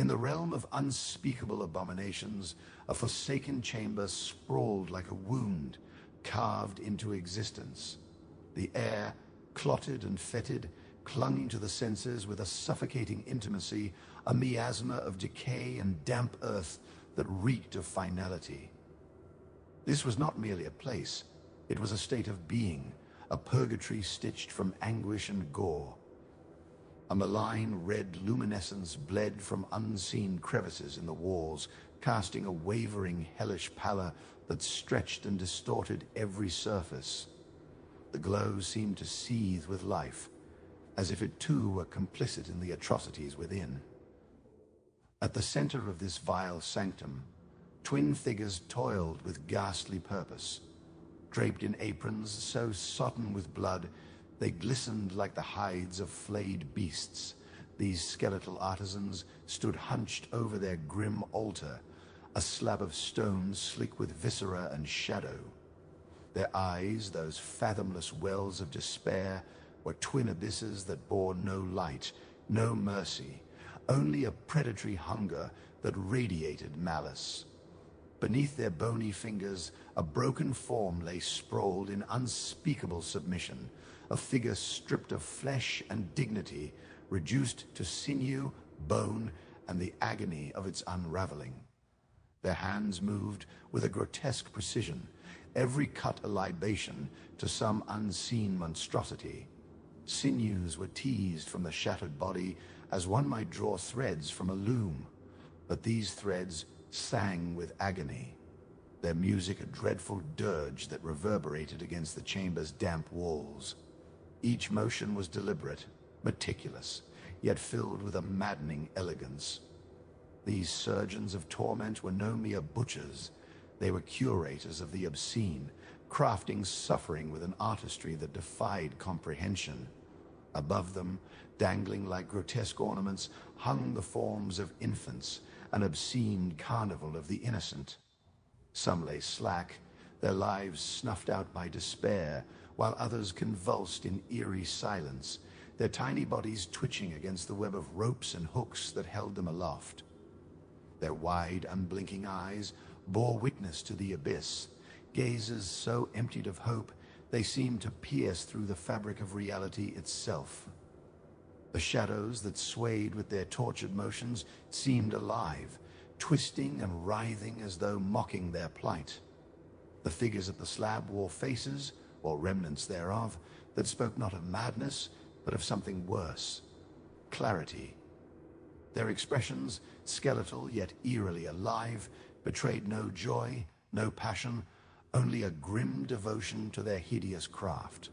In the realm of unspeakable abominations, a forsaken chamber sprawled like a wound, carved into existence. The air, clotted and fetid, clung to the senses with a suffocating intimacy, a miasma of decay and damp earth that reeked of finality. This was not merely a place, it was a state of being, a purgatory stitched from anguish and gore. A malign red luminescence bled from unseen crevices in the walls, casting a wavering, hellish pallor that stretched and distorted every surface. The glow seemed to seethe with life, as if it too were complicit in the atrocities within. At the center of this vile sanctum, twin figures toiled with ghastly purpose. Draped in aprons so sodden with blood, they glistened like the hides of flayed beasts. These skeletal artisans stood hunched over their grim altar, a slab of stone slick with viscera and shadow. Their eyes, those fathomless wells of despair, were twin abysses that bore no light, no mercy, only a predatory hunger that radiated malice. Beneath their bony fingers, a broken form lay sprawled in unspeakable submission, a figure stripped of flesh and dignity, reduced to sinew, bone, and the agony of its unraveling. Their hands moved with a grotesque precision, every cut a libation to some unseen monstrosity. Sinews were teased from the shattered body as one might draw threads from a loom, but these threads sang with agony, their music a dreadful dirge that reverberated against the chamber's damp walls. Each motion was deliberate, meticulous, yet filled with a maddening elegance. These surgeons of torment were no mere butchers. They were curators of the obscene, crafting suffering with an artistry that defied comprehension. Above them, dangling like grotesque ornaments, hung the forms of infants, an obscene carnival of the innocent. Some lay slack, their lives snuffed out by despair, while others convulsed in eerie silence, their tiny bodies twitching against the web of ropes and hooks that held them aloft. Their wide, unblinking eyes bore witness to the abyss, gazes so emptied of hope they seemed to pierce through the fabric of reality itself. The shadows that swayed with their tortured motions seemed alive, twisting and writhing as though mocking their plight. The figures at the slab wore faces, or remnants thereof, that spoke not of madness, but of something worse: clarity. Their expressions, skeletal yet eerily alive, betrayed no joy, no passion, only a grim devotion to their hideous craft.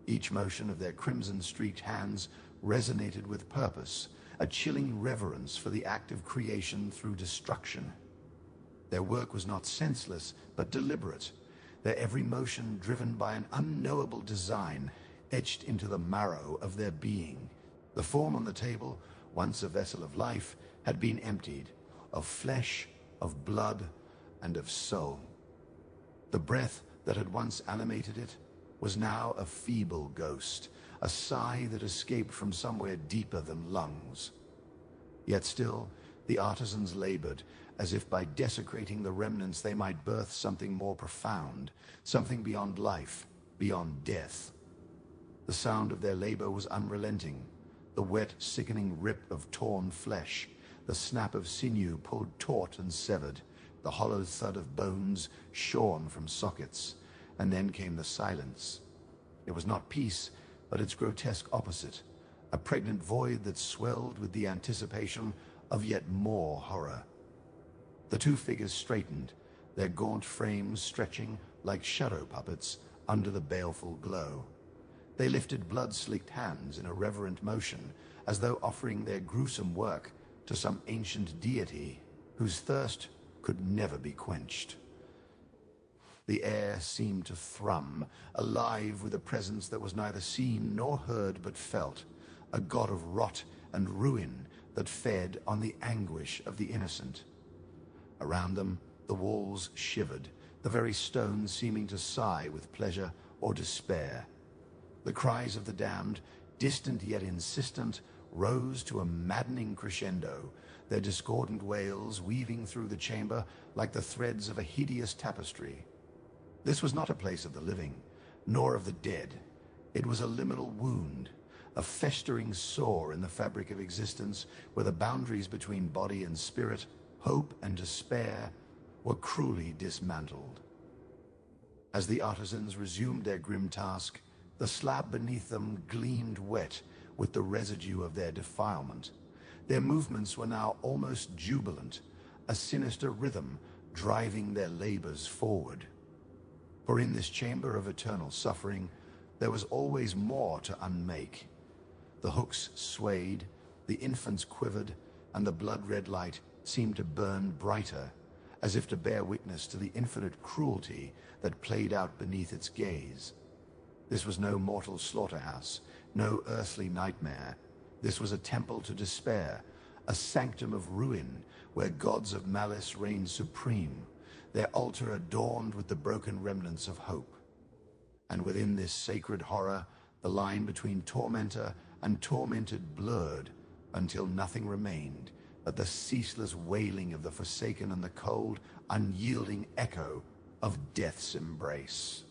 Each motion of their crimson-streaked hands resonated with purpose, a chilling reverence for the act of creation through destruction. Their work was not senseless, but deliberate, their every motion driven by an unknowable design etched into the marrow of their being. The form on the table, once a vessel of life, had been emptied, of flesh, of blood, and of soul. The breath that had once animated it was now a feeble ghost, a sigh that escaped from somewhere deeper than lungs. Yet still, the artisans labored, as if by desecrating the remnants they might birth something more profound, something beyond life, beyond death. The sound of their labor was unrelenting, the wet, sickening rip of torn flesh, the snap of sinew pulled taut and severed, the hollow thud of bones shorn from sockets, and then came the silence. It was not peace, but its grotesque opposite, a pregnant void that swelled with the anticipation of yet more horror. The two figures straightened, their gaunt frames stretching like shadow puppets under the baleful glow. They lifted blood-slicked hands in a reverent motion, as though offering their gruesome work to some ancient deity whose thirst could never be quenched. The air seemed to thrum, alive with a presence that was neither seen nor heard but felt, a god of rot and ruin that fed on the anguish of the innocent. Around them, the walls shivered, the very stones seeming to sigh with pleasure or despair. The cries of the damned, distant yet insistent, rose to a maddening crescendo, their discordant wails weaving through the chamber like the threads of a hideous tapestry. This was not a place of the living, nor of the dead. It was a liminal wound, a festering sore in the fabric of existence where the boundaries between body and spirit, hope and despair, were cruelly dismantled. As the artisans resumed their grim task, the slab beneath them gleamed wet with the residue of their defilement. Their movements were now almost jubilant, a sinister rhythm driving their labors forward. For in this chamber of eternal suffering, there was always more to unmake. The hooks swayed, the infants quivered, and the blood-red light seemed to burn brighter, as if to bear witness to the infinite cruelty that played out beneath its gaze. This was no mortal slaughterhouse, no earthly nightmare. This was a temple to despair, a sanctum of ruin where gods of malice reigned supreme, their altar adorned with the broken remnants of hope. And within this sacred horror, the line between tormentor and tormented blurred until nothing remained but the ceaseless wailing of the forsaken and the cold, unyielding echo of death's embrace.